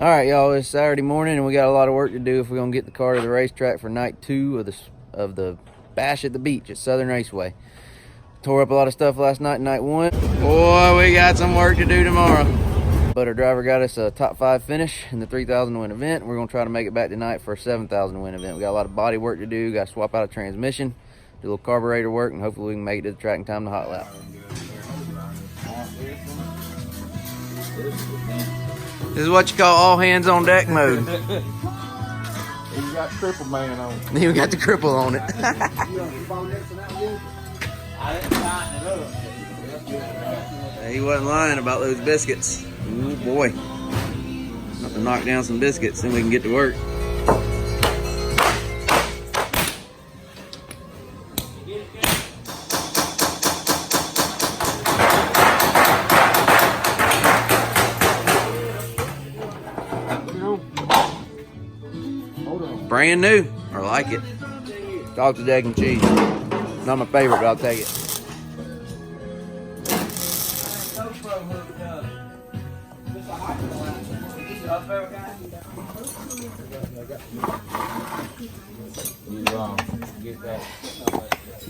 All right, y'all, it's Saturday morning and we got a lot of work to do if we're gonna get the car to the racetrack for night 2 of the bash at the beach at Southern Raceway. Tore up a lot of stuff last night, night 1. Boy, we got some work to do tomorrow. But our driver got us a top 5 finish in the 3,000 win event. We're gonna try to make it back tonight for a 7,000 win event. We got a lot of body work to do, got to swap out a transmission, do a little carburetor work, and hopefully we can make it to the track in time to hot lap. This is what you call all hands on deck mode. You got triple man on it. You got the cripple on it. He wasn't lying about those biscuits. Ooh boy. Have to knock down some biscuits, then we can get to work. Brand new. I like it. Salted egg and cheese. Not my favorite, but I'll take it.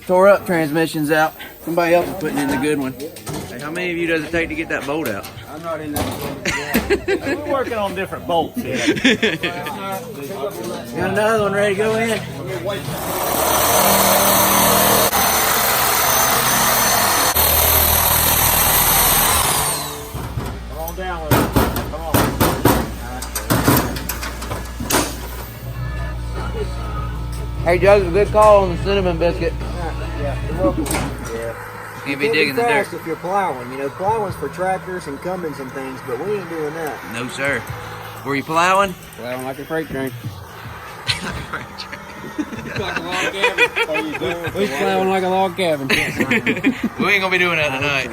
Tore up transmission's out. Somebody else is putting in the good one. Hey, how many of you does it take to get that bolt out? I'm not in that. We're working on different bolts here. Got another one ready to go in. Come on down with it. Come on. Hey, Joe, a good call on the cinnamon biscuit. Yeah, you're welcome. Yeah. You'll be digging the dirt. If you're plowing, you know, plowing's for tractors and Cummins and things, but we ain't doing that. No, sir. Were you plowing? Plowing like a freight train. Like a log cabin. We're plowing like a log cabin. We ain't gonna be doing that tonight.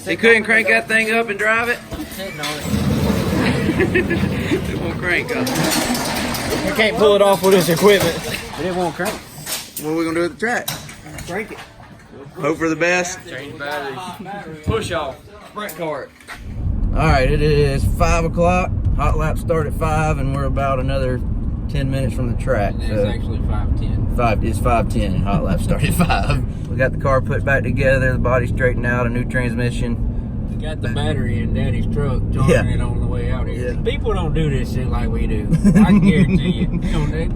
They couldn't crank that thing up and drive it? It won't crank up. We can't pull it off with this equipment. But it won't crank. What are we gonna do at the track? Crank it. Hope for the best. Change batteries. Push off. Sprint cart. Alright, it is 5 o'clock. Hot lap start at 5 and we're about another 10 minutes from the track. It's actually 5:10. It's 5:10 and hot lap started at 5. We got the car put back together, the body straightened out, a new transmission. We got the battery in Daddy's truck, charging it on the way out here. Yeah. People don't do this shit like we do. I can guarantee you.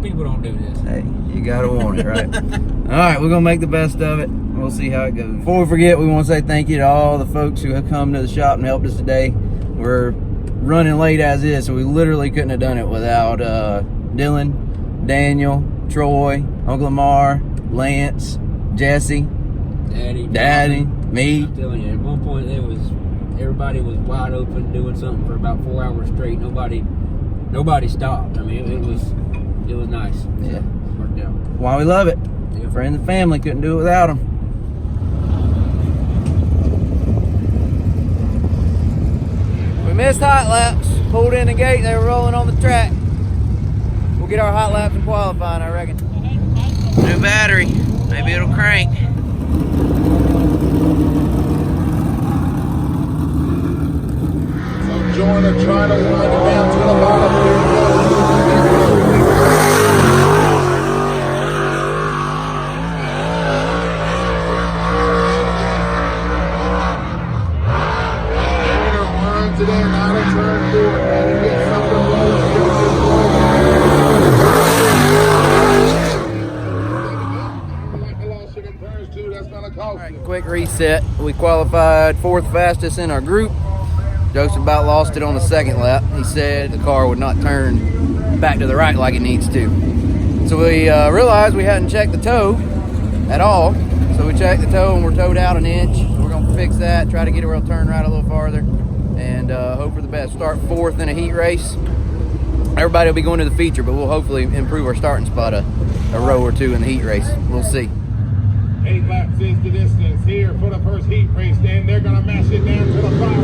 People don't do this. Hey, you gotta want it, right? Alright, we're gonna make the best of it. We'll see how it goes. Before we forget, we want to say thank you to all the folks who have come to the shop and helped us today. We're running late as is, so we literally couldn't have done it without Dylan, Daniel, Troy, Uncle Lamar, Lance, Jesse, Daddy, me. I'm telling you, at one point everybody was wide open doing something for about 4 hours straight. Nobody stopped. I mean, it was nice. Yeah. It worked out. Why we love it. Yeah. Friends and family, couldn't do it without them. We missed hot laps. Pulled in the gate, they were rolling on the track. We'll get our hot laps and qualifying, I reckon. New battery. Maybe it'll crank. Joyner trying to wind it down to the bottom. Quick reset. We qualified 4th fastest in our group. Jokes about lost it on the 2nd lap. He said the car would not turn back to the right like it needs to. So we realized we hadn't checked the toe at all. So we checked the toe and we're towed out an inch. So we're gonna fix that, try to get it where it'll turn right a little farther, and hope for the best. Start 4th in a heat race. Everybody will be going to the feature, but we'll hopefully improve our starting spot a row or two in the heat race. We'll see. 8 laps is the distance here for the first heat race. Then they're going to mash it down to the 5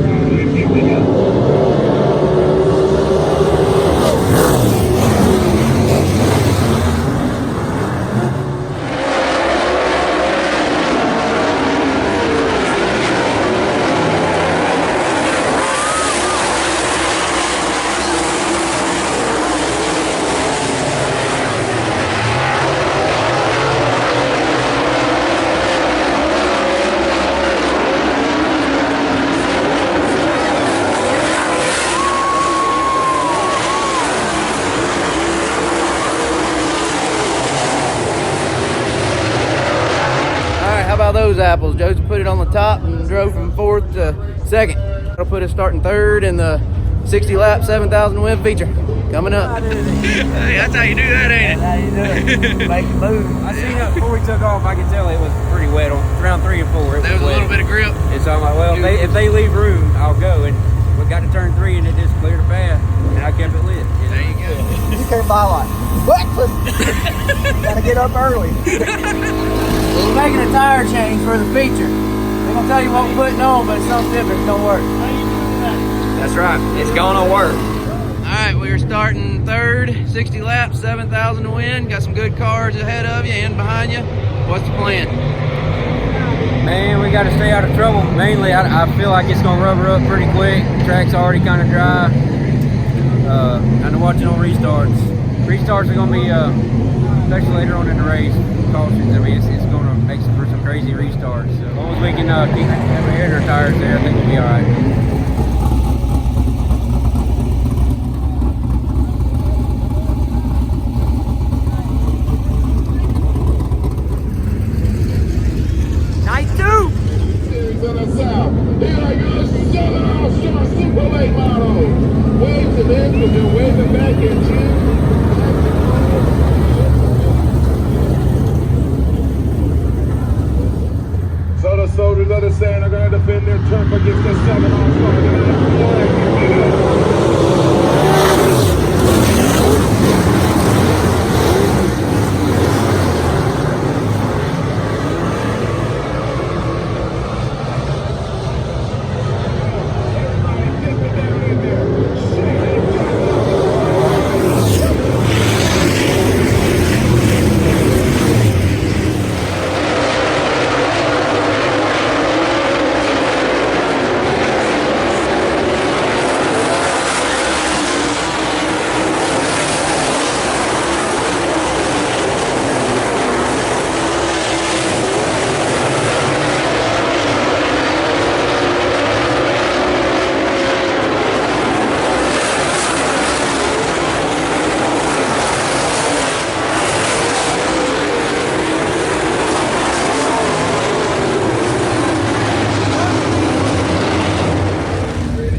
Joseph put it on the top and drove from 4th to 2nd. That'll put us starting 3rd in the 60 lap, 7,000 win feature. Coming up. Hey, that's how you do that, ain't it? That's how you do it. Make the move. I seen it before we took off. I could tell it was pretty wet on round 3 and 4. There was a little bit of grip. And so I'm like, well, if they leave room, I'll go. And we got to turn 3 and it just cleared the path. And I kept it lit. There you go. You came by like, breakfast. Gotta get up early. We're making a tire change for the feature. They're gonna tell you what we're putting on, but it's something different. It's gonna work. That's right. It's gonna work. All right, we are starting 3rd, 60 laps, 7,000 to win. Got some good cars ahead of you and behind you. What's the plan? Man, we got to stay out of trouble. Mainly, I feel like it's gonna rubber up pretty quick. The track's already kind of dry. I'm watching on restarts. Restarts are gonna be, especially later on in the race, cautions. I mean, it's gonna make for some crazy restarts. So as long as we can keep the header tires there, I think we'll be all right. So the soldiers of the saying are going to defend their turf against the Southern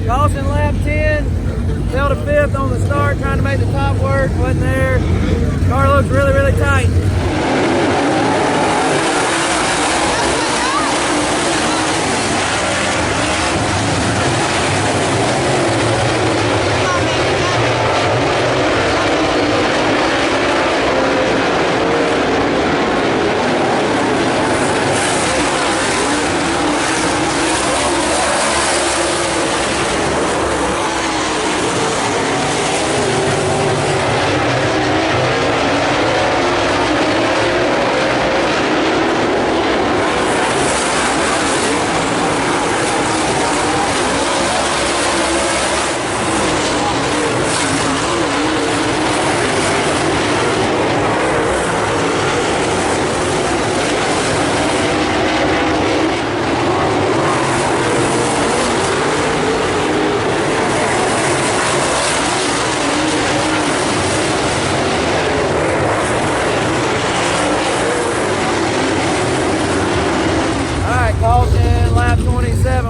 Caution lap 10, fell to 5th on the start, trying to make the top work, wasn't there. Car looks really, really tight.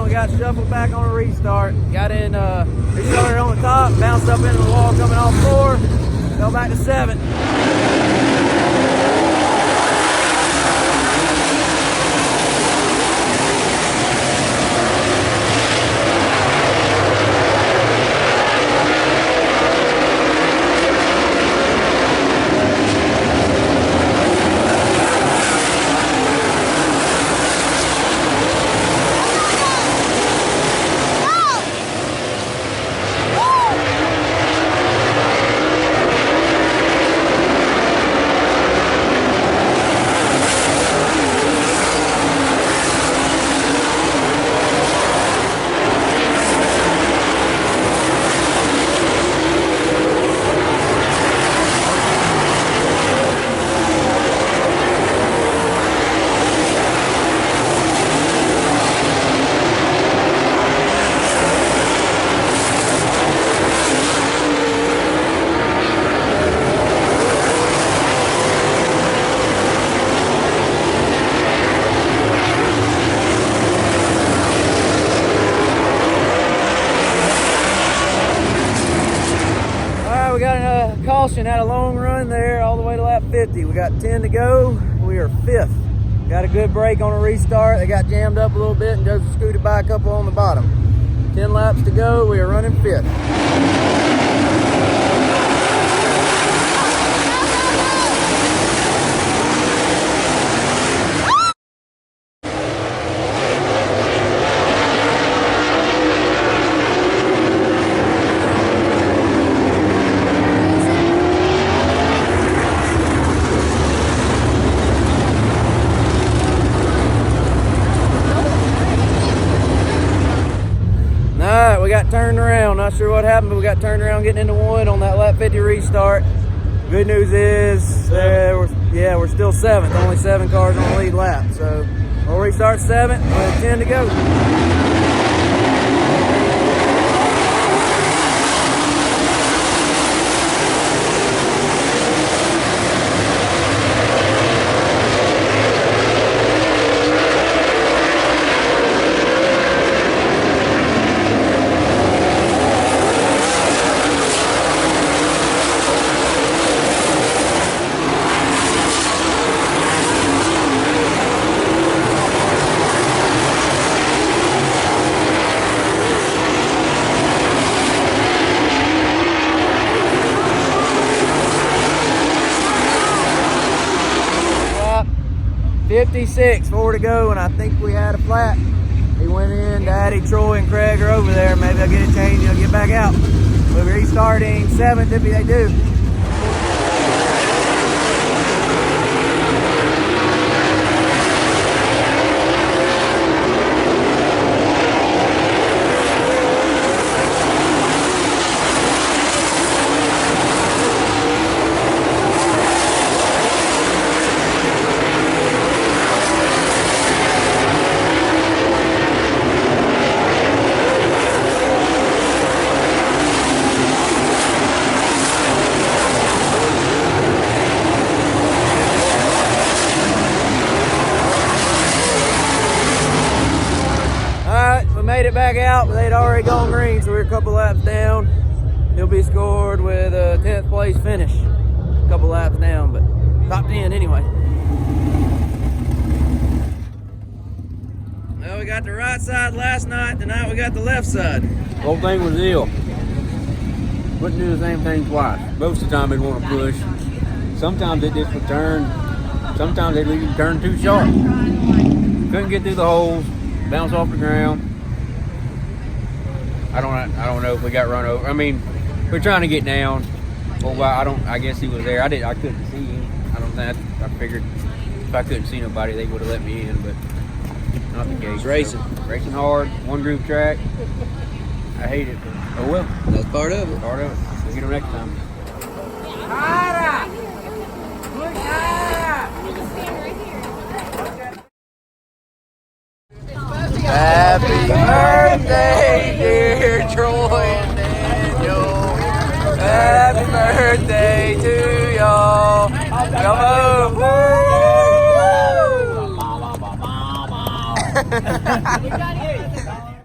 Got shuffled back on a restart. Got in, restarted on the top, bounced up into the wall coming off 4, fell back to 7. caution, had a long run there all the way to lap 50. We got 10 to go. We are 5th. Got a good break on a restart. They got jammed up a little bit and Joseph scooted by a couple on the bottom. 10 laps to go. We are running 5th. Alright, we got turned around. Not sure what happened, but we got turned around getting into one on that lap 50 restart. Good news is, we're still 7th. Only 7 cars on the lead lap. So we'll restart 7th with 10 to go. Lap 56, 4 to go, and I think we had a flat. He went in, Daddy, Troy, and Craig are over there. Maybe I'll get it changed, he'll get back out. We'll be restarting 7th if they do. Made it back out, but they'd already gone green, so we're a couple laps down. He'll be scored with a 10th place finish. A couple laps down, but top 10 anyway. Well, we got the right side last night. Tonight we got the left side. The whole thing was ill. Wouldn't do the same thing twice. Most of the time they'd want to push. Sometimes they just would turn. Sometimes they'd leave you turn too sharp. Couldn't get through the holes. Bounce off the ground. I don't know if we got run over. I mean, we're trying to get down. Well, I guess he was there. I couldn't see him. I figured if I couldn't see nobody, they would have let me in, but not the case. Racing hard. One group track. I hate it, but oh well. That's part of it. We'll get them next time. Happy birthday, dear Troy and Daniel. Happy birthday to y'all. Come on.